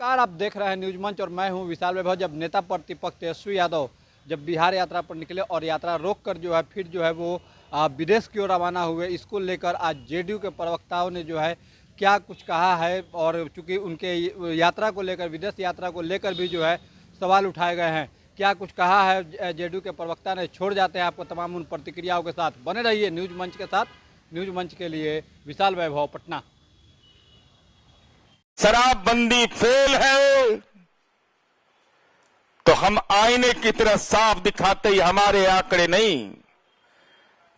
नमस्कार, आप देख रहे हैं न्यूज मंच और मैं हूं विशाल वैभव। जब नेता प्रतिपक्ष तेजस्वी यादव जब बिहार यात्रा पर निकले और यात्रा रोककर जो है फिर जो है वो विदेश की ओर रवाना हुए, इसको लेकर आज जेडीयू के प्रवक्ताओं ने जो है क्या कुछ कहा है। और चूंकि उनके यात्रा को लेकर, विदेश यात्रा को लेकर भी जो है सवाल उठाए गए हैं, क्या कुछ कहा है जेडीयू के प्रवक्ता ने, छोड़ जाते हैं आपको तमाम उन प्रतिक्रियाओं के साथ। बने रहिए न्यूज मंच के साथ। न्यूज मंच के लिए विशाल वैभव, पटना। शराबबंदी फेल है तो हम आईने की तरह साफ दिखाते ही हमारे आंकड़े नहीं,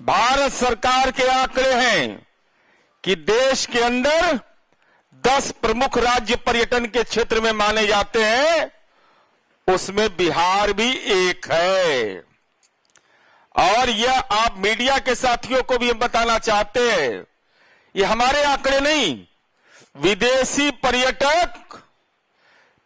भारत सरकार के आंकड़े हैं कि देश के अंदर 10 प्रमुख राज्य पर्यटन के क्षेत्र में माने जाते हैं, उसमें बिहार भी एक है। और यह आप मीडिया के साथियों को भी हम बताना चाहते हैं, ये हमारे आंकड़े नहीं, विदेशी पर्यटक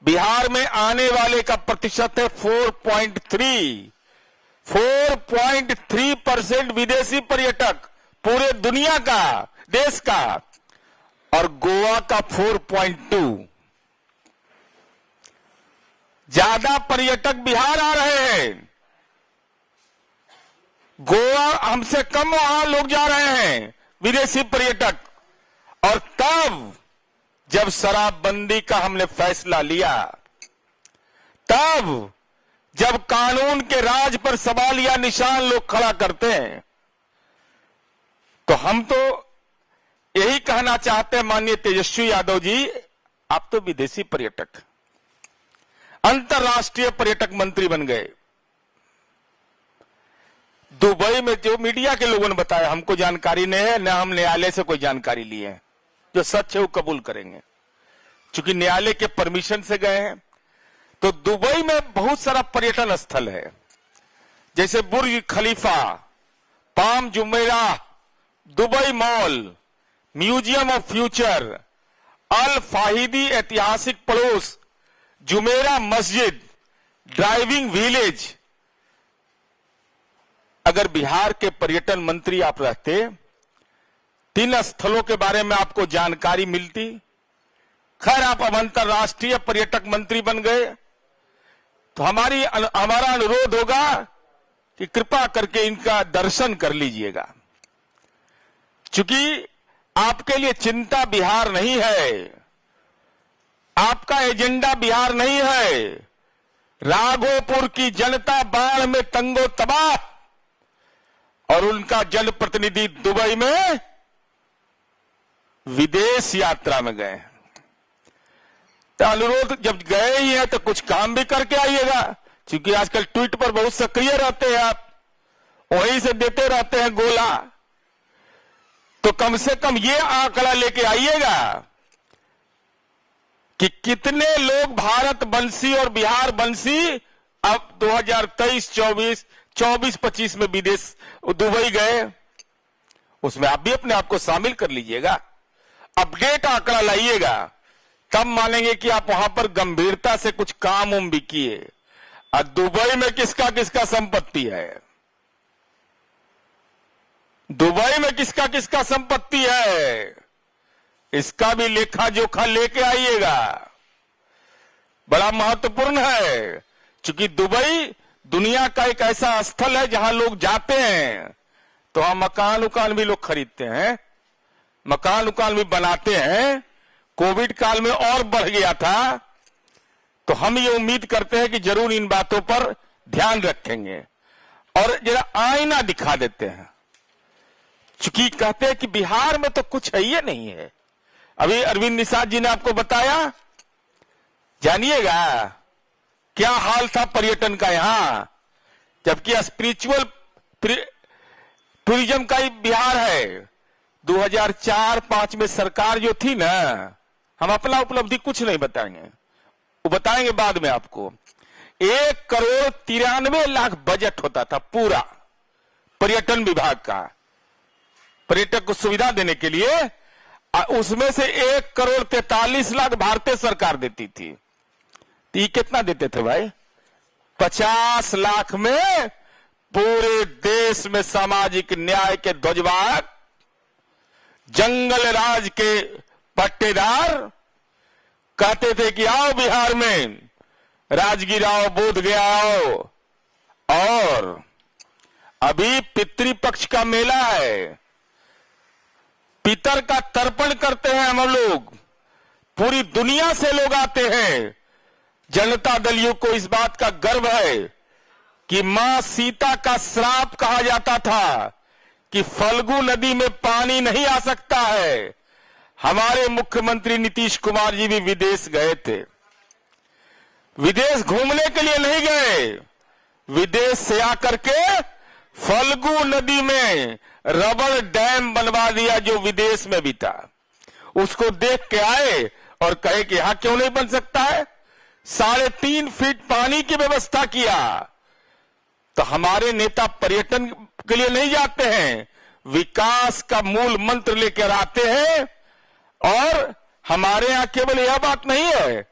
बिहार में आने वाले का प्रतिशत है 4.3% विदेशी पर्यटक पूरे दुनिया का, देश का, और गोवा का 4.2। ज्यादा पर्यटक बिहार आ रहे हैं, गोवा हमसे कम वहां लोग जा रहे हैं विदेशी पर्यटक। और तब जब शराबबंदी का हमने फैसला लिया, तब जब कानून के राज पर सवालिया निशान लोग खड़ा करते हैं, तो हम तो यही कहना चाहते हैं, माननीय तेजस्वी यादव जी, आप तो विदेशी पर्यटक, अंतर्राष्ट्रीय पर्यटक मंत्री बन गए। दुबई में जो मीडिया के लोगों ने बताया, हमको जानकारी नहीं है, न हम न्यायालय से कोई जानकारी ली है। जो सच है वो कबूल करेंगे, क्योंकि न्यायालय के परमिशन से गए हैं। तो दुबई में बहुत सारा पर्यटन स्थल है, जैसे Burj Khalifa, Palm Jumeirah, Dubai mall, museum of future, Al Fahidi ऐतिहासिक पड़ोस, जुमेरा मस्जिद, ड्राइविंग विलेज। अगर बिहार के पर्यटन मंत्री आप रहते, 3 स्थलों के बारे में आपको जानकारी मिलती। खैर, आप अब अंतर्राष्ट्रीय पर्यटक मंत्री बन गए, तो हमारा अनुरोध होगा कि कृपा करके इनका दर्शन कर लीजिएगा, क्योंकि आपके लिए चिंता बिहार नहीं है, आपका एजेंडा बिहार नहीं है। राघोपुर की जनता बाढ़ में तंगो तबाह, और उनका जनप्रतिनिधि दुबई में विदेश यात्रा में गए। तो अनुरोध, जब गए ही हैं तो कुछ काम भी करके आइएगा, क्योंकि आजकल ट्वीट पर बहुत सक्रिय रहते हैं आप, वहीं से देते रहते हैं गोला। तो कम से कम ये आंकड़ा लेके आइएगा कि कितने लोग भारत बंसी और बिहार बंसी अब 2023-24, 24-25 में विदेश दुबई गए। उसमें आप भी अपने आप को शामिल कर लीजिएगा, अपडेट आंकड़ा लाइएगा, तब मानेंगे कि आप वहां पर गंभीरता से कुछ काम उम भी किए। और दुबई में किसका किसका संपत्ति है, दुबई में किसका किसका संपत्ति है, इसका भी लेखा जोखा लेके आइएगा, बड़ा महत्वपूर्ण है। क्योंकि दुबई दुनिया का एक ऐसा स्थल है जहां लोग जाते हैं तो वहां मकान उकान भी लोग खरीदते हैं, मकान उकान भी बनाते हैं। कोविड काल में और बढ़ गया था, तो हम ये उम्मीद करते हैं कि जरूर इन बातों पर ध्यान रखेंगे और जरा आईना दिखा देते हैं। चूंकि कहते हैं कि बिहार में तो कुछ है ही नहीं है। अभी अरविंद निषाद जी ने आपको बताया, जानिएगा क्या हाल था पर्यटन का यहां, जबकि स्पिरिचुअल टूरिज्म का ही बिहार है। 2004-5 में सरकार जो थी ना, हम अपना उपलब्धि कुछ नहीं बताएंगे, वो बताएंगे बाद में आपको। 1,93,00,000 बजट होता था पूरा पर्यटन विभाग का, पर्यटक को सुविधा देने के लिए। उसमें से 1,43,00,000 भारतीय सरकार देती थी। तो ये कितना देते थे भाई? 50 लाख में पूरे देश में सामाजिक न्याय के ध्वजवाहक, जंगल राज के पट्टेदार कहते थे कि आओ बिहार में, राजगीर आओ, बोधगया आओ, और अभी पितृपक्ष का मेला है, पितर का तर्पण करते हैं हम लोग, पूरी दुनिया से लोग आते हैं। जनता दलियों को इस बात का गर्व है कि मां सीता का श्राप कहा जाता था कि फल्गु नदी में पानी नहीं आ सकता है। हमारे मुख्यमंत्री नीतीश कुमार जी भी विदेश गए थे, विदेश घूमने के लिए नहीं गए, विदेश से आकर के फल्गु नदी में रबड़ डैम बनवा दिया जो विदेश में भी था। उसको देख के आए और कहे कि यहां क्यों नहीं बन सकता है। 3.5 फीट पानी की व्यवस्था किया। तो हमारे नेता पर्यटन के लिए नहीं जाते हैं, विकास का मूल मंत्र लेकर आते हैं। और हमारे यहां केवल यह बात नहीं है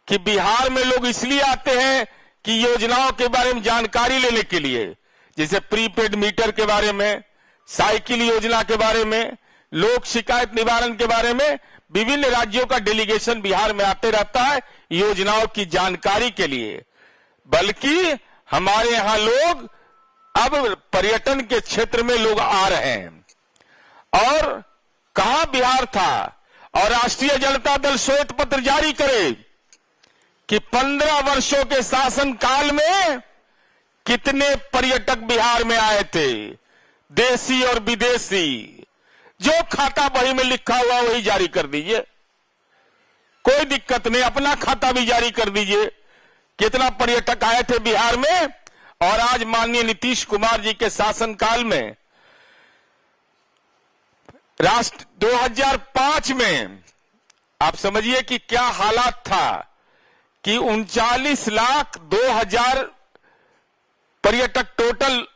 कि बिहार में लोग इसलिए आते हैं कि योजनाओं के बारे में जानकारी लेने के लिए, जैसे प्रीपेड मीटर के बारे में, साइकिल योजना के बारे में, लोक शिकायत निवारण के बारे में, विभिन्न राज्यों का डेलीगेशन बिहार में आते रहता है योजनाओं की जानकारी के लिए। बल्कि हमारे यहां लोग अब पर्यटन के क्षेत्र में लोग आ रहे हैं। और कहां बिहार था, और राष्ट्रीय जनता दल श्वेत पत्र जारी करे कि 15 वर्षों के शासन काल में कितने पर्यटक बिहार में आए थे, देसी और विदेशी। जो खाता बही में लिखा हुआ वही जारी कर दीजिए, कोई दिक्कत नहीं, अपना खाता भी जारी कर दीजिए, कितना पर्यटक आए थे बिहार में। और आज माननीय नीतीश कुमार जी के शासनकाल में 2005 में आप समझिए कि क्या हालात था कि 39,02,000 पर्यटक टोटल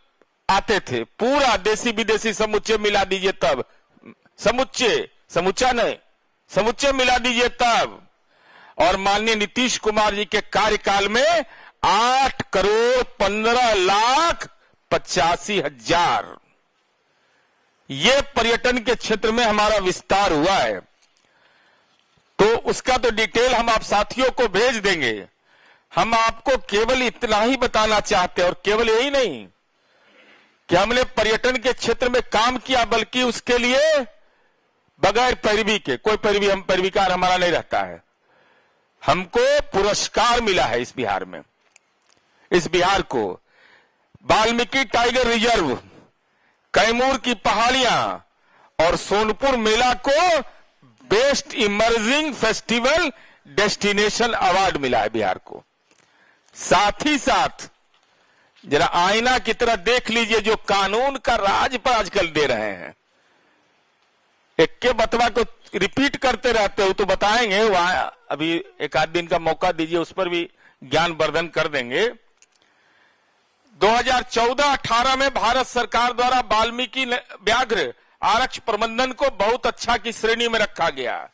आते थे, पूरा देसी विदेशी समुच्चय मिला दीजिए तब, समुच्चय मिला दीजिए तब। और माननीय नीतीश कुमार जी के कार्यकाल में 8,15,85,000 ये पर्यटन के क्षेत्र में हमारा विस्तार हुआ है। तो उसका तो डिटेल हम आप साथियों को भेज देंगे। हम आपको केवल इतना ही बताना चाहते हैं, और केवल यही नहीं कि हमने पर्यटन के क्षेत्र में काम किया, बल्कि उसके लिए बगैर पैरवी के, कोई पैरवी, हम पैरवीकार हमारा नहीं रहता है, हमको पुरस्कार मिला है इस बिहार में। इस बिहार को वाल्मीकि टाइगर रिजर्व, कैमूर की पहाड़ियां और सोनपुर मेला को best emerging festival destination award मिला है बिहार को। साथ ही साथ जरा आईना की तरह देख लीजिए, जो कानून का राज पर आजकल दे रहे हैं, एक के बतवा को रिपीट करते रहते हो तो बताएंगे, वहां अभी एक आध दिन का मौका दीजिए, उस पर भी ज्ञानवर्धन कर देंगे। 2014-18 में भारत सरकार द्वारा वाल्मीकि व्याघ्र आरक्ष प्रबंधन को बहुत अच्छा की श्रेणी में रखा गया।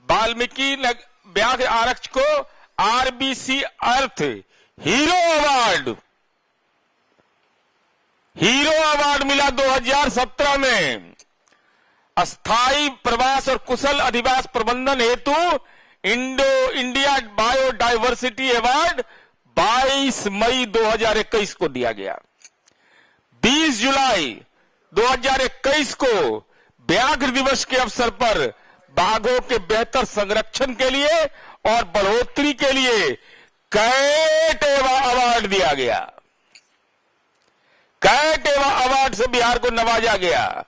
वाल्मीकि व्याघ्र आरक्ष को आरबीसी अर्थ हीरो अवार्ड मिला 2017 में। अस्थाई प्रवास और कुशल अधिवास प्रबंधन हेतु इंडिया बायोडायवर्सिटी अवार्ड 22 मई 2021 को दिया गया। 20 जुलाई 2021 को व्याघ्र दिवस के अवसर पर बाघों के बेहतर संरक्षण के लिए और बढ़ोतरी के लिए कैट अवार्ड दिया गया। कैट अवार्ड से बिहार को नवाजा गया।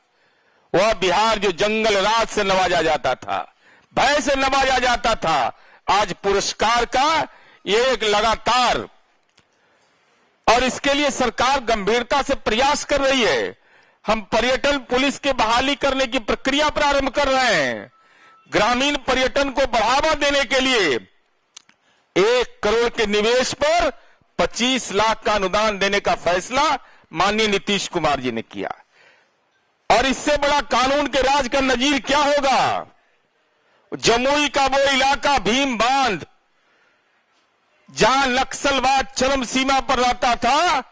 वह बिहार जो जंगल राज से नवाजा जाता था, भय से नवाजा जाता था, आज पुरस्कार का ये एक लगातार, और इसके लिए सरकार गंभीरता से प्रयास कर रही है। हम पर्यटन पुलिस के बहाली करने की प्रक्रिया प्रारंभ कर रहे हैं। ग्रामीण पर्यटन को बढ़ावा देने के लिए 1 करोड़ के निवेश पर 25 लाख का अनुदान देने का फैसला माननीय नीतीश कुमार जी ने किया। और इससे बड़ा कानून के राज का नजीर क्या होगा? जमुई का वो इलाका भीम बांध, जहां नक्सलवाद चरम सीमा पर रहता था,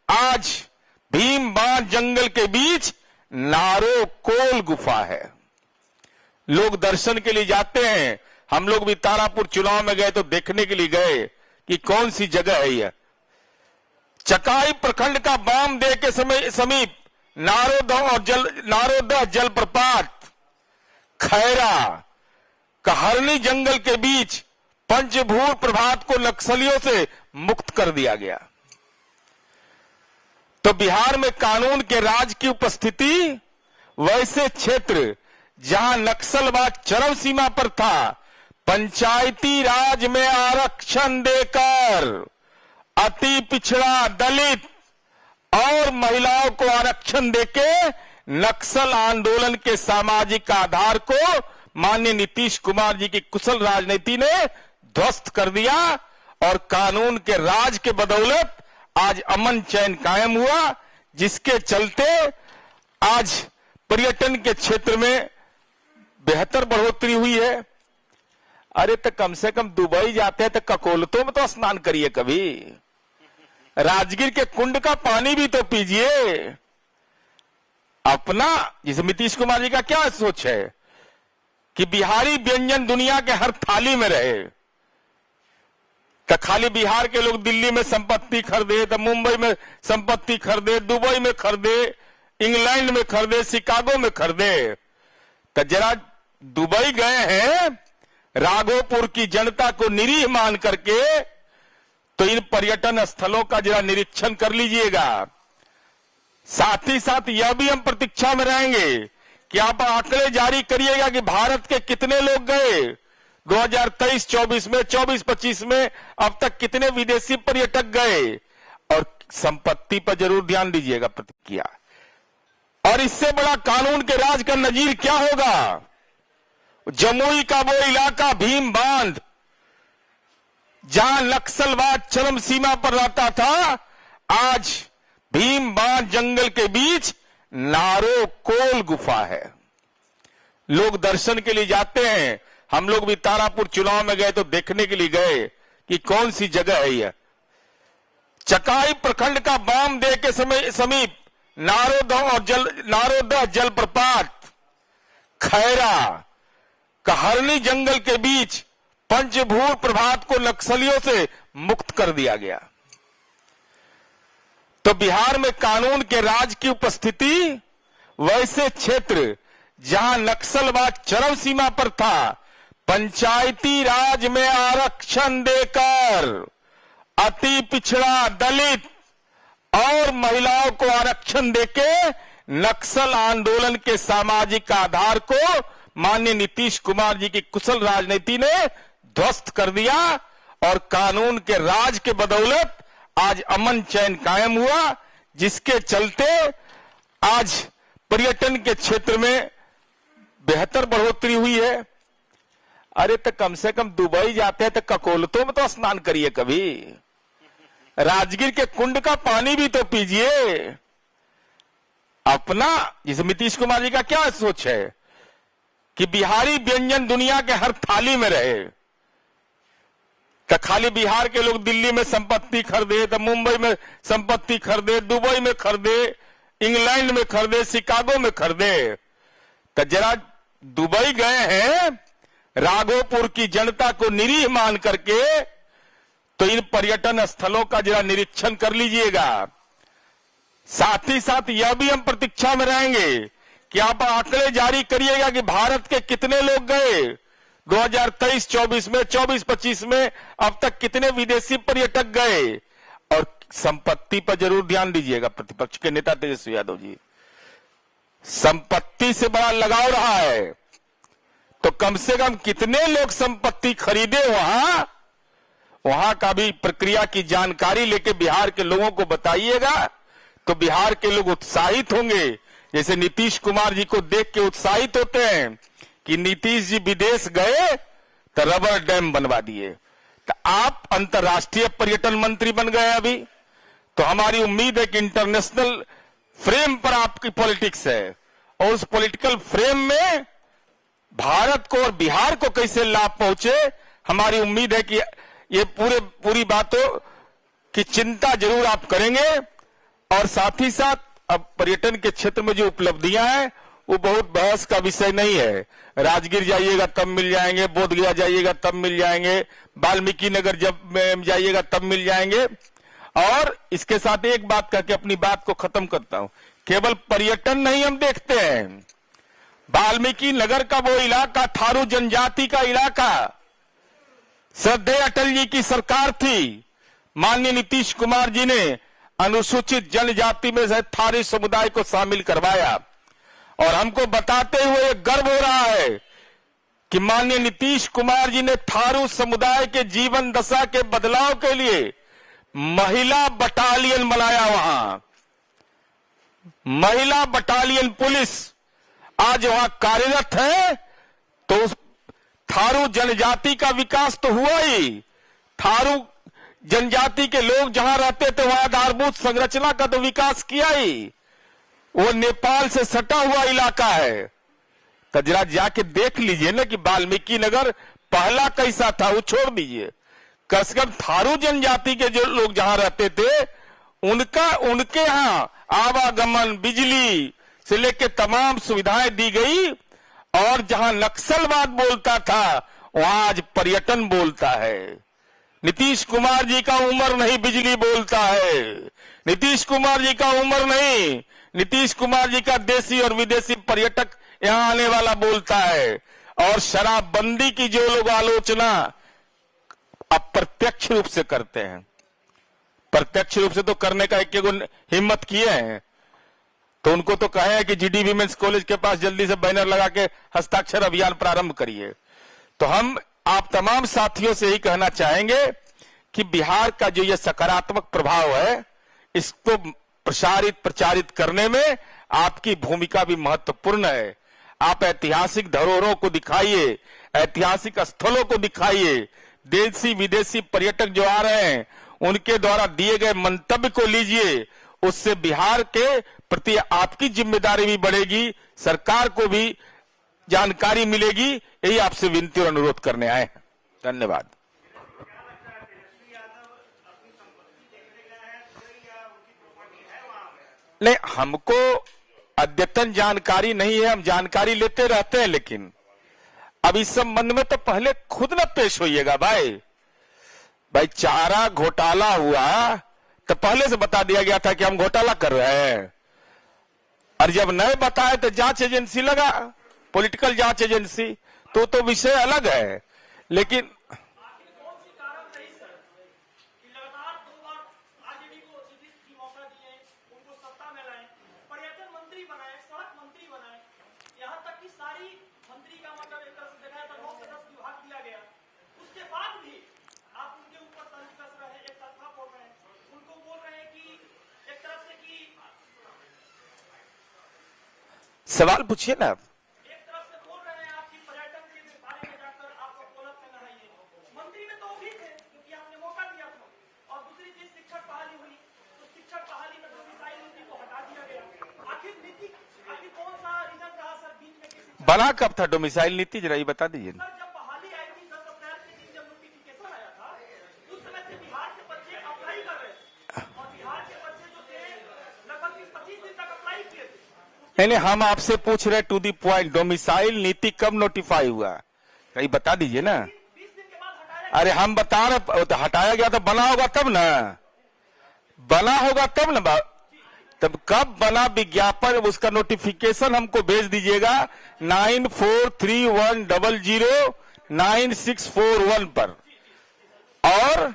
आज भीम बांध जंगल के बीच नारोकोल गुफा है। लोग दर्शन के लिए जाते हैं, हम लोग भी तारापुर चुनाव में गए तो देखने के लिए गए कि कौन सी जगह है यह। चकाई प्रखंड का बामदेव के समीप नारोदह जलप्रपात, खैरा, कहरनी जंगल के बीच पंचभूर प्रभात को नक्सलियों से मुक्त कर दिया गया। तो बिहार में कानून के राज की उपस्थिति वैसे क्षेत्र जहां नक्सलवाद चरम सीमा पर था, पंचायती राज में आरक्षण देकर अति पिछड़ा, दलित और महिलाओं को आरक्षण देके नक्सल आंदोलन के सामाजिक आधार को माननीय नीतीश कुमार जी की कुशल राजनीति ने ध्वस्त कर दिया और कानून के राज के बदौलत आज अमन चैन कायम हुआ, जिसके चलते आज पर्यटन के क्षेत्र में बेहतर बढ़ोतरी हुई है। अरे तो कम से कम दुबई जाते हैं तो ककोलतों में तो स्नान करिए, कभी राजगीर के कुंड का पानी भी तो पीजिए। अपना जिसे नीतीश कुमार जी का क्या सोच है कि बिहारी व्यंजन दुनिया के हर थाली में रहे, तो खाली बिहार के लोग दिल्ली में संपत्ति खरीदे, तो मुंबई में संपत्ति खरीदे, दुबई में खरीदे, इंग्लैंड में खरीदे, शिकागो में खरीदे। तो जरा दुबई गए हैं, राघोपुर की जनता को निरीह मान करके, तो इन पर्यटन स्थलों का जरा निरीक्षण कर लीजिएगा। साथ ही साथ यह भी हम प्रतीक्षा में रहेंगे कि आप आंकड़े जारी करिएगा कि भारत के कितने लोग गए 2023-24 में, 24-25 में अब तक कितने विदेशी पर्यटक गए, और संपत्ति पर जरूर ध्यान दीजिएगा प्रतिक्रिया। और इससे बड़ा कानून के राज का नजीर क्या होगा? जमुई का वो इलाका भीम बांध, जहां नक्सलवाद चरम सीमा पर रहता था, आज भीम बांध जंगल के बीच नारोकोल गुफा है। लोग दर्शन के लिए जाते हैं। हम लोग भी तारापुर चुनाव में गए तो देखने के लिए गए कि कौन सी जगह है यह। चकाई प्रखंड का बामदेव के समीप नारोदह जलप्रपात, खैरा, कहरनी जंगल के बीच पंचभूर प्रभात को नक्सलियों से मुक्त कर दिया गया। तो बिहार में कानून के राज की उपस्थिति वैसे क्षेत्र जहां नक्सलवाद चरम सीमा पर था, पंचायती राज में आरक्षण देकर अति पिछड़ा, दलित और महिलाओं को आरक्षण देके नक्सल आंदोलन के सामाजिक आधार को माननीय नीतीश कुमार जी की कुशल राजनीति ने ध्वस्त कर दिया और कानून के राज के बदौलत आज अमन चैन कायम हुआ, जिसके चलते आज पर्यटन के क्षेत्र में बेहतर बढ़ोतरी हुई है। अरे तो कम से कम दुबई जाते हैं तो ककोलतों में तो स्नान करिए, कभी राजगीर के कुंड का पानी भी तो पीजिए। अपना जिसे नीतीश कुमार जी का क्या सोच है कि बिहारी व्यंजन दुनिया के हर थाली में रहे, तो खाली बिहार के लोग दिल्ली में संपत्ति खरीदे, तो मुंबई में संपत्ति खरीदे, दुबई में खरीदे, इंग्लैंड में खरीदे, शिकागो में खरीदे। तो जरा दुबई गए हैं, राघोपुर की जनता को निरीह मान करके, तो इन पर्यटन स्थलों का जरा निरीक्षण कर लीजिएगा। साथ ही साथ यह भी हम प्रतीक्षा में रहेंगे कि आप आंकड़े जारी करिएगा कि भारत के कितने लोग गए 2023-24 में, 24-25 में अब तक कितने विदेशी पर्यटक गए, और संपत्ति पर जरूर ध्यान दीजिएगा। प्रतिपक्ष के नेता तेजस्वी यादव जी, संपत्ति से बड़ा लगाव रहा है, तो कम से कम कितने लोग संपत्ति खरीदे वहां का भी प्रक्रिया की जानकारी लेके बिहार के लोगों को बताइएगा, तो बिहार के लोग उत्साहित होंगे। जैसे नीतीश कुमार जी को देख के उत्साहित होते हैं कि नीतीश जी विदेश गए तो रबर डैम बनवा दिए, तो आप अंतर्राष्ट्रीय पर्यटन मंत्री बन गए अभी। तो हमारी उम्मीद है कि इंटरनेशनल फ्रेम पर आपकी पॉलिटिक्स है, और उस पॉलिटिकल फ्रेम में भारत को और बिहार को कैसे लाभ पहुंचे, हमारी उम्मीद है कि ये पूरी बातों की चिंता जरूर आप करेंगे। और साथ ही साथ अब पर्यटन के क्षेत्र में जो उपलब्धियां हैं वो बहुत बहस का विषय नहीं है। राजगीर जाइएगा तब मिल जाएंगे, बोधगया जाइएगा तब मिल जाएंगे, वाल्मीकि नगर जब जाइएगा तब मिल जाएंगे। और इसके साथ एक बात करके अपनी बात को खत्म करता हूं, केवल पर्यटन नहीं हम देखते हैं, वाल्मीकि नगर का वो इलाका, थारू जनजाति का इलाका, श्रद्धेय अटल जी की सरकार थी, माननीय नीतीश कुमार जी ने अनुसूचित जनजाति में से थारू समुदाय को शामिल करवाया। और हमको बताते हुए गर्व हो रहा है कि माननीय नीतीश कुमार जी ने थारू समुदाय के जीवन दशा के बदलाव के लिए महिला बटालियन बनाया। वहां महिला बटालियन पुलिस आज वहां कार्यरत है। तो उस थारू जनजाति का विकास तो हुआ ही, थारू जनजाति के लोग जहां रहते थे वहां आधारभूत संरचना का तो विकास किया ही। वो नेपाल से सटा हुआ इलाका है, तो जरा जाके देख लीजिए ना कि वाल्मीकि नगर पहला कैसा था, वो छोड़ दीजिए, कम से कम थारू जनजाति के जो लोग जहां रहते थे उनके यहां आवागमन, बिजली से लेकर तमाम सुविधाएं दी गई। और जहां नक्सलवाद बोलता था वहां आज पर्यटन बोलता है। नीतीश कुमार जी का उम्र नहीं बिजली बोलता है, नीतीश कुमार जी का उम्र नहीं, नीतीश कुमार जी का देशी और विदेशी पर्यटक यहां आने वाला बोलता है। और शराबबंदी की जो लोग आलोचना अप्रत्यक्ष रूप से करते हैं, प्रत्यक्ष रूप से तो करने का एक हिम्मत किए हैं, तो उनको तो कहे कि जीडी वीमेंस कॉलेज के पास जल्दी से बैनर लगा के हस्ताक्षर अभियान प्रारंभ करिए। तो हम आप तमाम साथियों से यही कहना चाहेंगे कि बिहार का जो ये सकारात्मक प्रभाव है इसको प्रचारित करने में आपकी भूमिका भी महत्वपूर्ण है। आप ऐतिहासिक धरोहरों को दिखाइए, ऐतिहासिक स्थलों को दिखाइए, देशी विदेशी पर्यटक जो आ रहे हैं उनके द्वारा दिए गए मंतव्य को लीजिए, उससे बिहार के प्रति आपकी जिम्मेदारी भी बढ़ेगी, सरकार को भी जानकारी मिलेगी। यही आपसे विनती और अनुरोध करने आए हैं। धन्यवाद। नहीं, हमको अद्यतन जानकारी नहीं है, हम जानकारी लेते रहते हैं, लेकिन अब इस संबंध में तो पहले खुद न पेश होइएगा। भाई चारा घोटाला हुआ तो पहले से बता दिया गया था कि हम घोटाला कर रहे हैं, और जब नहीं बताए तो जांच एजेंसी लगा, पॉलिटिकल जांच एजेंसी, तो विषय अलग है। लेकिन सवाल पूछिए ना। एक तरफ से बोल रहे हैं आपकी पर्यटन के बारे में जाकर आपको गलत कहना है, ये मंत्री में तो भी थे क्योंकि आपने मौका दिया था। और दूसरी चीज शिक्षक बहाली हुई तो शिक्षक बहाली में डोमिसाइल नीति को हटा दिया गया। आखिर कौन सा रीजन रहा सर बीच में? बना कब था डोमिसाइल नीति, जरा ये बता दीजिए। सर जब बहाली आई थी 10 अप्रैल के दिन जब नोटिफिकेशन आया था उस समय से बिहार के बच्चे अप्लाई कर रहे थे, और बिहार के बच्चे जो थे लगभग 25 दिन तक अप्लाई किए थे। नहीं, हम आपसे पूछ रहे टू दी पॉइंट, डोमिसाइल नीति कब नोटिफाई हुआ, कहीं बता दीजिए ना। 20 दिन के बाद हटाया। अरे हम बता रहे, तो हटाया गया तो बना होगा तब ना, बना होगा तब ना, तब कब बना विज्ञापन, उसका नोटिफिकेशन हमको भेज दीजिएगा 9431009641 पर, और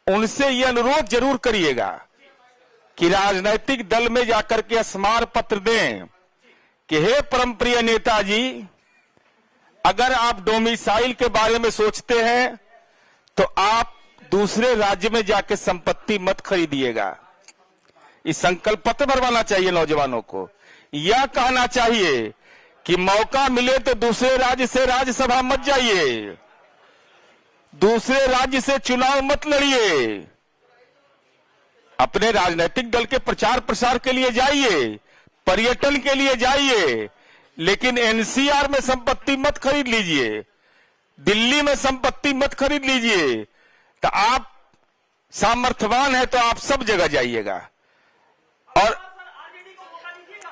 उनसे ये अनुरोध जरूर करिएगा कि राजनीतिक दल में जाकर के स्मार पत्र दें कि हे परमप्रिय नेताजी, अगर आप डोमिसाइल के बारे में सोचते हैं तो आप दूसरे राज्य में जाके संपत्ति मत खरीदिएगा। इस संकल्प पत्र भरवाना चाहिए नौजवानों को। यह कहना चाहिए कि मौका मिले तो दूसरे राज्य से राज्यसभा मत जाइए, दूसरे राज्य से चुनाव मत लड़िए, अपने राजनीतिक दल के प्रचार प्रसार के लिए जाइए, पर्यटन के लिए जाइए, लेकिन एनसीआर में संपत्ति मत खरीद लीजिए, दिल्ली में संपत्ति मत खरीद लीजिए। तो आप सामर्थ्यवान है तो आप सब जगह जाइएगा। और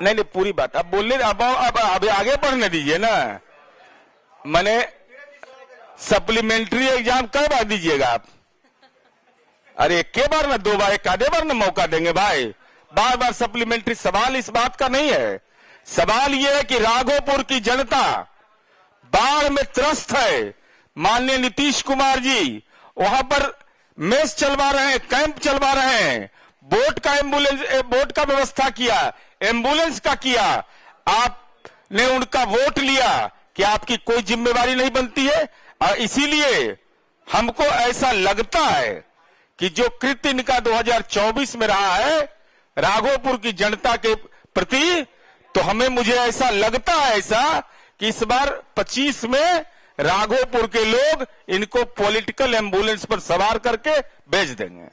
नहीं पूरी बात अब बोलने, अब आगे बढ़ने दीजिए ना। मैंने सप्लीमेंट्री एग्जाम कई बार दीजिएगा आप? अरे एक के बार ना, दो बार, एक आधे बार ना मौका देंगे भाई, बार बार सप्लीमेंट्री। सवाल इस बात का नहीं है, सवाल यह है कि राघोपुर की जनता बाढ़ में त्रस्त है। माननीय नीतीश कुमार जी वहां पर मेस चलवा रहे हैं, कैंप चलवा रहे हैं, बोट का व्यवस्था किया, एम्बुलेंस का किया। आपने उनका वोट लिया कि आपकी कोई जिम्मेवारी नहीं बनती है। और इसीलिए हमको ऐसा लगता है कि जो कृत्य इनका 2024 में रहा है राघोपुर की जनता के प्रति, तो मुझे ऐसा लगता है ऐसा कि इस बार 25 में राघोपुर के लोग इनको पॉलिटिकल एम्बुलेंस पर सवार करके भेज देंगे।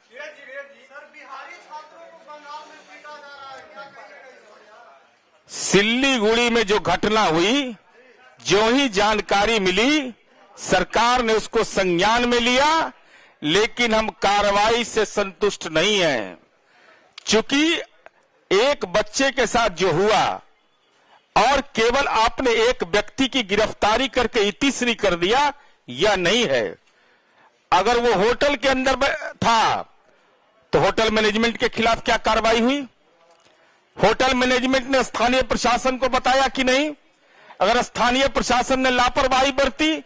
सिल्लीगुड़ी में जो घटना हुई, जो ही जानकारी मिली सरकार ने उसको संज्ञान में लिया, लेकिन हम कार्रवाई से संतुष्ट नहीं हैं। चूंकि एक बच्चे के साथ जो हुआ और केवल आपने एक व्यक्ति की गिरफ्तारी करके इतिश्री कर दिया, यह नहीं है। अगर वो होटल के अंदर था तो होटल मैनेजमेंट के खिलाफ क्या कार्रवाई हुई? होटल मैनेजमेंट ने स्थानीय प्रशासन को बताया कि नहीं? अगर स्थानीय प्रशासन ने लापरवाही बरती,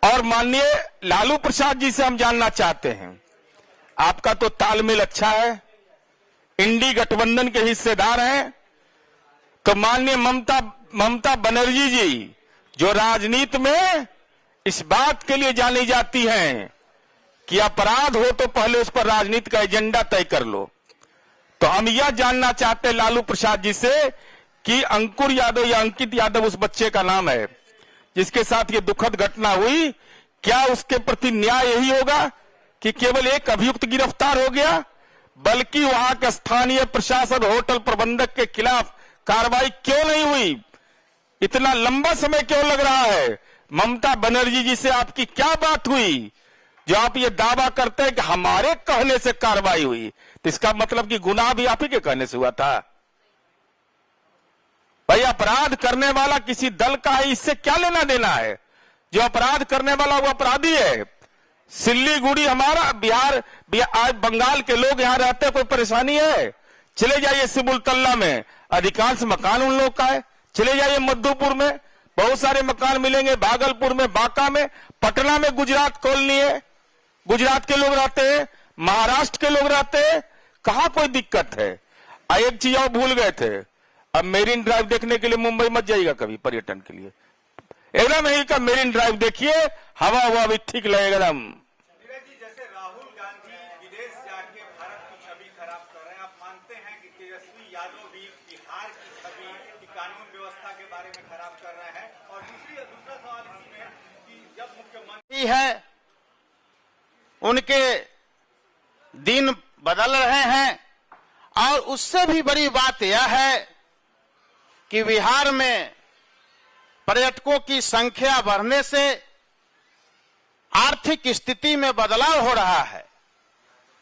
और माननीय लालू प्रसाद जी से हम जानना चाहते हैं, आपका तो तालमेल अच्छा है, इंडी गठबंधन के हिस्सेदार हैं, तो माननीय ममता बनर्जी जी जो राजनीति में इस बात के लिए जानी जाती हैं कि अपराध हो तो पहले उस पर राजनीति का एजेंडा तय कर लो, तो हम यह जानना चाहते हैं लालू प्रसाद जी से कि अंकुर यादव या अंकित यादव उस बच्चे का नाम है जिसके साथ ये दुखद घटना हुई, क्या उसके प्रति न्याय यही होगा कि केवल एक अभियुक्त गिरफ्तार हो गया, बल्कि वहां के स्थानीय प्रशासन होटल प्रबंधक के खिलाफ कार्रवाई क्यों नहीं हुई? इतना लंबा समय क्यों लग रहा है? ममता बनर्जी जी से आपकी क्या बात हुई जो आप ये दावा करते हैं कि हमारे कहने से कार्रवाई हुई? तो इसका मतलब कि गुनाह भी आप ही के कहने से हुआ था। भाई अपराध करने वाला किसी दल का है, इससे क्या लेना देना है? जो अपराध करने वाला वो अपराधी है। सिल्लीगुड़ी हमारा, बिहार आज बंगाल के लोग यहां रहते हैं, कोई परेशानी है? चले जाइए सिमुलतल्ला में, अधिकांश मकान उन लोग का है। चले जाइए मधुपुर में, बहुत सारे मकान मिलेंगे, भागलपुर में, बांका में, पटना में गुजरात कॉलोनी है, गुजरात के लोग रहते हैं, महाराष्ट्र के लोग रहते हैं, कहां कोई दिक्कत है? एक चीज और भूल गए थे, अब मेरीन ड्राइव देखने के लिए मुंबई मत जाइएगा कभी पर्यटन के लिए, एकदम यही का मेरीन ड्राइव देखिए, हवा भी ठीक लगेगा एकदम। जैसे राहुल गांधी विदेश जाके भारत की छवि खराब कर रहे हैं, आप मानते हैं कि तेजस्वी यादव भी बिहार की छवि की कानून व्यवस्था के बारे में खराब कर रहे हैं? और दूसरा सवाल इसी में कि जब मुख्यमंत्री है उनके दिन बदल रहे हैं, और उससे भी बड़ी बात यह है कि बिहार में पर्यटकों की संख्या बढ़ने से आर्थिक स्थिति में बदलाव हो रहा है।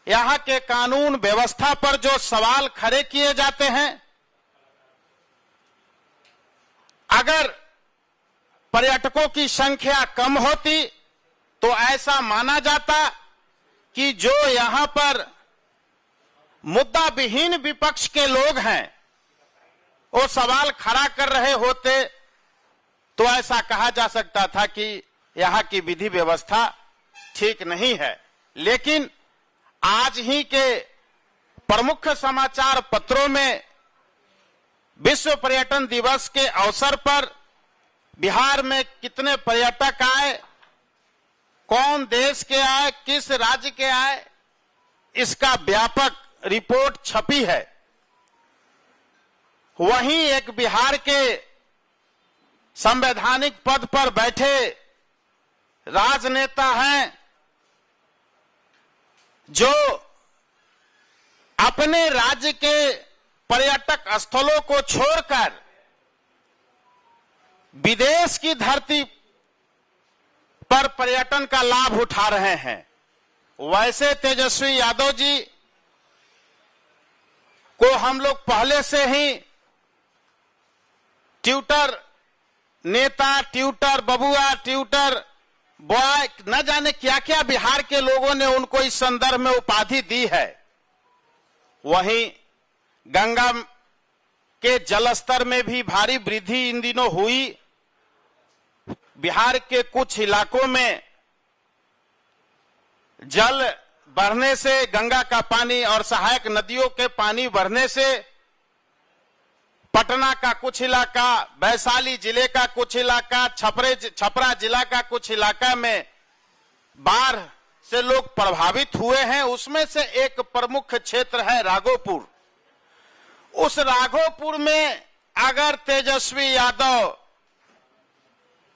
यहां के कानून व्यवस्था पर जो सवाल खड़े किए जाते हैं, अगर पर्यटकों की संख्या कम होती तो ऐसा माना जाता कि जो यहां पर मुद्दा विहीन विपक्ष के लोग हैं वो सवाल खड़ा कर रहे होते, तो ऐसा कहा जा सकता था कि यहां की विधि व्यवस्था ठीक नहीं है। लेकिन आज ही के प्रमुख समाचार पत्रों में विश्व पर्यटन दिवस के अवसर पर बिहार में कितने पर्यटक आए, कौन देश के आए, किस राज्य के आए, इसका व्यापक रिपोर्ट छपी है। वहीं एक बिहार के संवैधानिक पद पर बैठे राजनेता हैं जो अपने राज्य के पर्यटक स्थलों को छोड़कर विदेश की धरती पर पर्यटन का लाभ उठा रहे हैं। वैसे तेजस्वी यादव जी को हम लोग पहले से ही ट्यूटर नेता, ट्यूटर बबुआ, ट्यूटर बॉय, न जाने क्या क्या बिहार के लोगों ने उनको इस संदर्भ में उपाधि दी है। वहीं गंगा के जलस्तर में भी भारी वृद्धि इन दिनों हुई। बिहार के कुछ इलाकों में जल बढ़ने से, गंगा का पानी और सहायक नदियों के पानी बढ़ने से पटना का कुछ इलाका, वैशाली जिले का कुछ इलाका, छपरा जिला का कुछ इलाका में बाढ़ से लोग प्रभावित हुए हैं। उसमें से एक प्रमुख क्षेत्र है राघोपुर। उस राघोपुर में अगर तेजस्वी यादव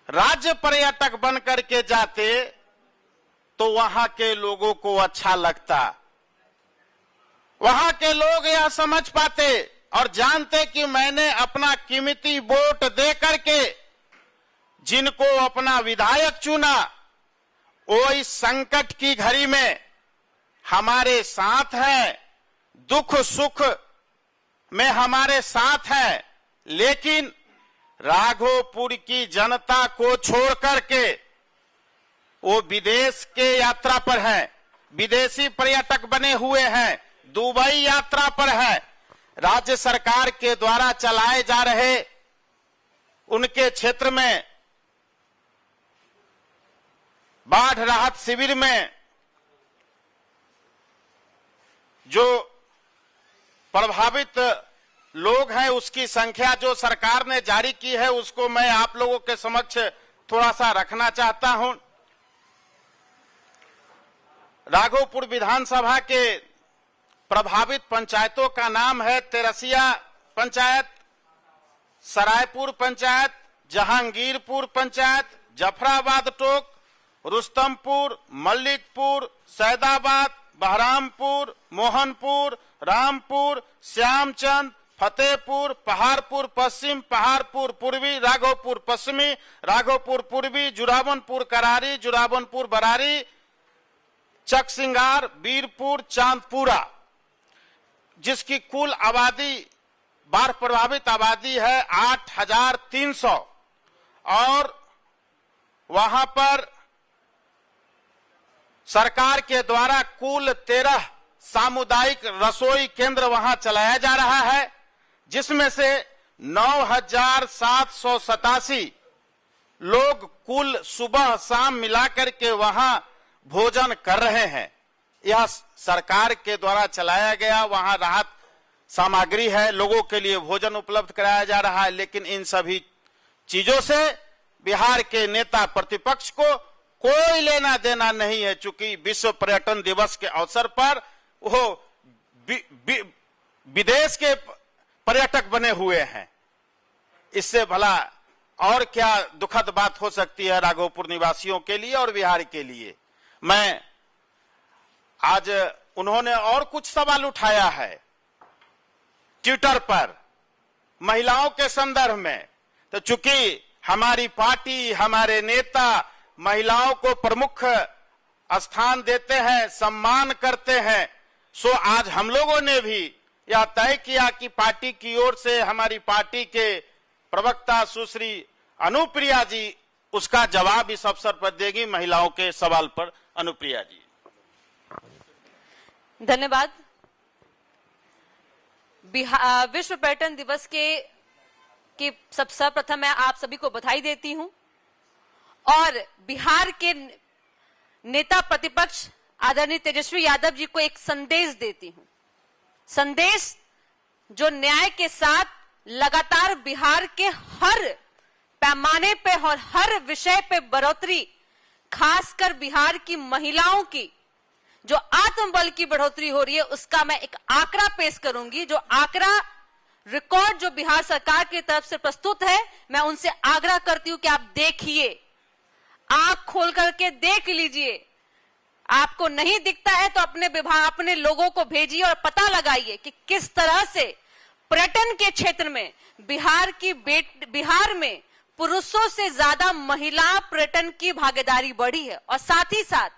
राज्य पर्यटक बन करके जाते तो वहां के लोगों को अच्छा लगता। वहां के लोग यह समझ पाते और जानते कि मैंने अपना कीमती वोट दे करके जिनको अपना विधायक चुना, वो इस संकट की घड़ी में हमारे साथ है, दुख सुख में हमारे साथ है। लेकिन राघोपुर की जनता को छोड़ करके वो विदेश के यात्रा पर है, विदेशी पर्यटक बने हुए हैं, दुबई यात्रा पर है। राज्य सरकार के द्वारा चलाए जा रहे उनके क्षेत्र में बाढ़ राहत शिविर में जो प्रभावित लोग हैं उसकी संख्या जो सरकार ने जारी की है उसको मैं आप लोगों के समक्ष थोड़ा सा रखना चाहता हूं। राघोपुर विधानसभा के प्रभावित पंचायतों का नाम है तेरसिया पंचायत, सरायपुर पंचायत, जहांगीरपुर पंचायत, जफराबाद टोक, रुस्तमपुर, मल्लिकपुर, सैदाबाद, बहरामपुर, मोहनपुर, रामपुर, श्यामचंद, फतेहपुर, पहाड़पुर पश्चिम, पहाड़पुर पूर्वी, राघोपुर पश्चिमी, राघोपुर पूर्वी, जुरावनपुर करारी, जुरावनपुर बरारी, चकसिंगार, वीरपुर, चांदपुरा, जिसकी कुल आबादी बाढ़ प्रभावित आबादी है 8,300 और वहां पर सरकार के द्वारा कुल 13 सामुदायिक रसोई केंद्र वहां चलाया जा रहा है, जिसमें से 9,787 लोग कुल सुबह शाम मिलाकर के वहां भोजन कर रहे हैं। यह सरकार के द्वारा चलाया गया वहां राहत सामग्री है, लोगों के लिए भोजन उपलब्ध कराया जा रहा है। लेकिन इन सभी चीजों से बिहार के नेता प्रतिपक्ष को कोई लेना देना नहीं है, चूंकि विश्व पर्यटन दिवस के अवसर पर वो विदेश के पर्यटक बने हुए हैं। इससे भला और क्या दुखद बात हो सकती है राघोपुर निवासियों के लिए और बिहार के लिए। मैं आज उन्होंने और कुछ सवाल उठाया है ट्विटर पर महिलाओं के संदर्भ में, तो चूंकि हमारी पार्टी, हमारे नेता महिलाओं को प्रमुख स्थान देते हैं, सम्मान करते हैं, सो आज हम लोगों ने भी यह तय किया कि पार्टी की ओर से हमारी पार्टी के प्रवक्ता सुश्री अनुप्रिया जी उसका जवाब इस अवसर पर देगी महिलाओं के सवाल पर। अनुप्रिया जी। धन्यवाद। विश्व पर्यटन दिवस के सर्वप्रथम मैं आप सभी को बधाई देती हूं और बिहार के नेता प्रतिपक्ष आदरणीय तेजस्वी यादव जी को एक संदेश देती हूं। संदेश जो न्याय के साथ लगातार बिहार के हर पैमाने पे और हर विषय पे बढ़ोतरी, खासकर बिहार की महिलाओं की जो आत्मबल की बढ़ोतरी हो रही है, उसका मैं एक आंकड़ा पेश करूंगी। जो आंकड़ा रिकॉर्ड जो बिहार सरकार की तरफ से प्रस्तुत है, मैं उनसे आग्रह करती हूं कि आप देखिए, आंख खोल करके देख लीजिए। आपको नहीं दिखता है तो अपने विभाग, अपने लोगों को भेजिए और पता लगाइए कि किस तरह से पर्यटन के क्षेत्र में बिहार में पुरुषों से ज्यादा महिला पर्यटन की भागीदारी बढ़ी है। और साथ ही साथ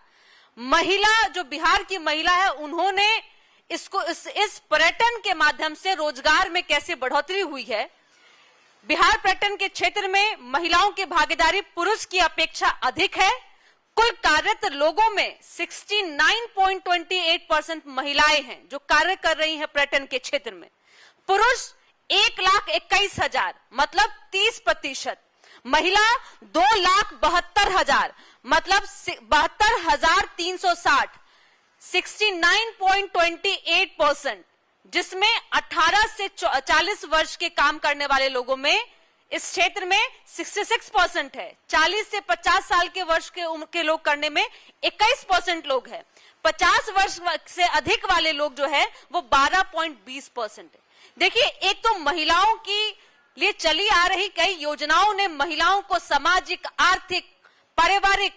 महिला, जो बिहार की महिला है, उन्होंने इसको इस पर्यटन के माध्यम से रोजगार में कैसे बढ़ोतरी हुई है। बिहार पर्यटन के क्षेत्र में महिलाओं की भागीदारी पुरुष की अपेक्षा अधिक है। कुल कार्यरत लोगों में 69.28% महिलाएं हैं जो कार्य कर रही हैं पर्यटन के क्षेत्र में। पुरुष 1,21,000 मतलब 30%, महिला 2,72,000 मतलब 72,360, 69.28%, जिसमें 18 से 40 वर्ष के काम करने वाले लोगों में इस क्षेत्र में 66% है। 40 से 50 साल के वर्ष के उम्र के लोग करने में 21% लोग हैं। 50 वर्ष से अधिक वाले लोग जो है वो 12.20% है। देखिए, एक तो महिलाओं की लिए चली आ रही कई योजनाओं ने महिलाओं को सामाजिक, आर्थिक, पारिवारिक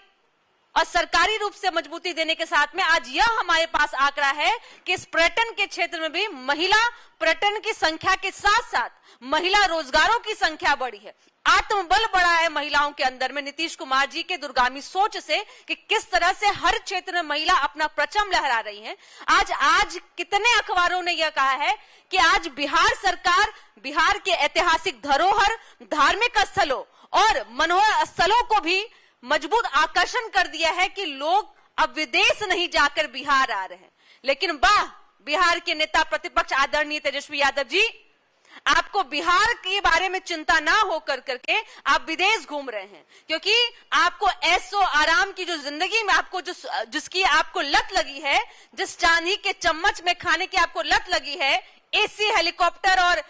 और सरकारी रूप से मजबूती देने के साथ में आज यह हमारे पास आंकड़ा है कि इस पर्यटन के क्षेत्र में भी महिला पर्यटन की संख्या के साथ साथ महिला रोजगारों की संख्या बढ़ी है। आत्मबल बढ़ा है महिलाओं के अंदर में नीतीश कुमार जी के दूरगामी सोच से कि किस तरह से हर क्षेत्र में महिला अपना परचम लहरा रही है। आज कितने अखबारों ने यह कहा है कि आज बिहार सरकार बिहार के ऐतिहासिक धरोहर, धार्मिक स्थलों और मनोहर स्थलों को भी मजबूत आकर्षण कर दिया है कि लोग अब विदेश नहीं जाकर बिहार आ रहे हैं। लेकिन वाह, बिहार के नेता प्रतिपक्ष आदरणीय तेजस्वी यादव जी, आपको बिहार के बारे में चिंता ना हो करके आप विदेश घूम रहे हैं, क्योंकि आपको ऐसो आराम की जो जिंदगी में आपको जिसकी आपको लत लगी है, जिस चांदी के चम्मच में खाने की आपको लत लगी है, एसी हेलीकॉप्टर और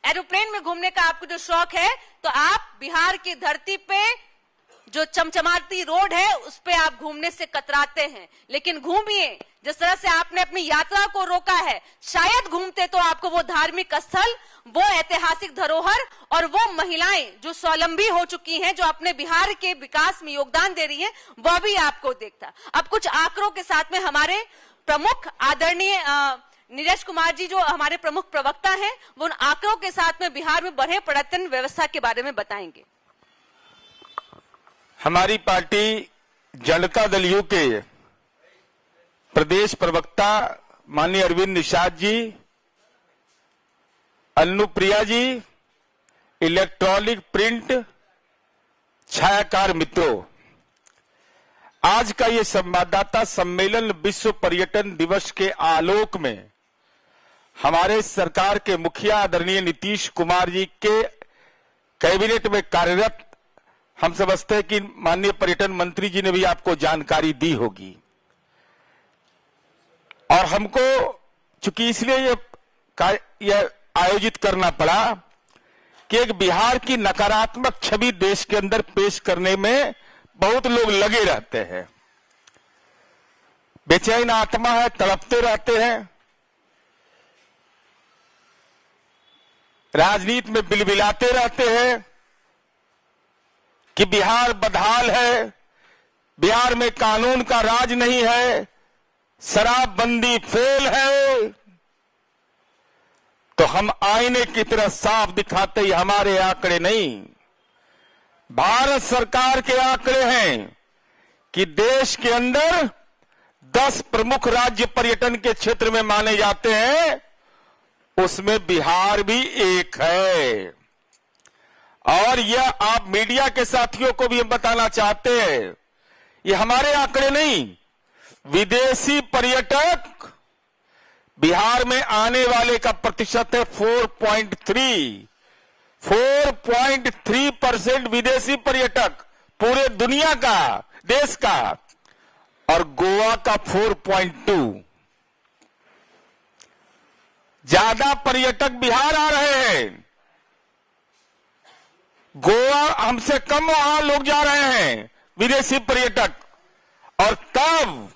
एरोप्लेन में घूमने का आपको जो शौक है, तो आप बिहार की धरती पे जो चमचमाती रोड है उस पे आप घूमने से कतराते हैं। लेकिन घूमिए, जिस तरह से आपने अपनी यात्रा को रोका है, शायद घूमते तो आपको वो धार्मिक स्थल, वो ऐतिहासिक धरोहर और वो महिलाएं जो स्वावलंबी हो चुकी हैं, जो अपने बिहार के विकास में योगदान दे रही हैं, वह भी आपको देखता। अब कुछ आंकड़ों के साथ में हमारे प्रमुख आदरणीय नीरज कुमार जी जो हमारे प्रमुख प्रवक्ता हैं, वो उन आंकड़ों के साथ में बिहार में बढ़े पर्यटन व्यवस्था के बारे में बताएंगे। हमारी पार्टी जनता दल यू के प्रदेश प्रवक्ता माननीय अरविंद निषाद जी, अनुप्रिया जी, इलेक्ट्रॉनिक प्रिंट छायाकार मित्रों, आज का ये संवाददाता सम्मेलन विश्व पर्यटन दिवस के आलोक में हमारे सरकार के मुखिया आदरणीय नीतीश कुमार जी के कैबिनेट में कार्यरत, हम समझते हैं कि माननीय पर्यटन मंत्री जी ने भी आपको जानकारी दी होगी। और हमको चूंकि इसलिए ये आयोजित करना पड़ा कि एक बिहार की नकारात्मक छवि देश के अंदर पेश करने में बहुत लोग लगे रहते हैं, बेचैन आत्मा है, तड़पते रहते हैं, राजनीति में बिलबिलाते रहते हैं कि बिहार बदहाल है, बिहार में कानून का राज नहीं है, शराबबंदी फेल है। तो हम आईने की तरह साफ दिखाते ही हमारे आंकड़े नहीं, भारत सरकार के आंकड़े हैं कि देश के अंदर 10 प्रमुख राज्य पर्यटन के क्षेत्र में माने जाते हैं, उसमें बिहार भी एक है। और यह आप मीडिया के साथियों को भी हम बताना चाहते हैं, ये हमारे आंकड़े नहीं, विदेशी पर्यटक बिहार में आने वाले का प्रतिशत है 4.3% विदेशी पर्यटक पूरे दुनिया का, देश का, और गोवा का 4.2। ज्यादा पर्यटक बिहार आ रहे हैं, गोवा हमसे कम वहां लोग जा रहे हैं विदेशी पर्यटक। और तब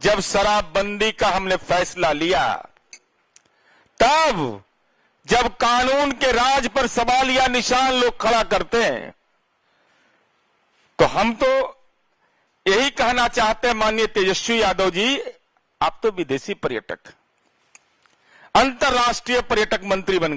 जब शराबबंदी का हमने फैसला लिया, तब जब कानून के राज पर सवाल या निशान लोग खड़ा करते हैं, तो हम तो यही कहना चाहते हैं माननीय तेजस्वी यादव जी, आप तो विदेशी पर्यटक, अंतर्राष्ट्रीय पर्यटक मंत्री बन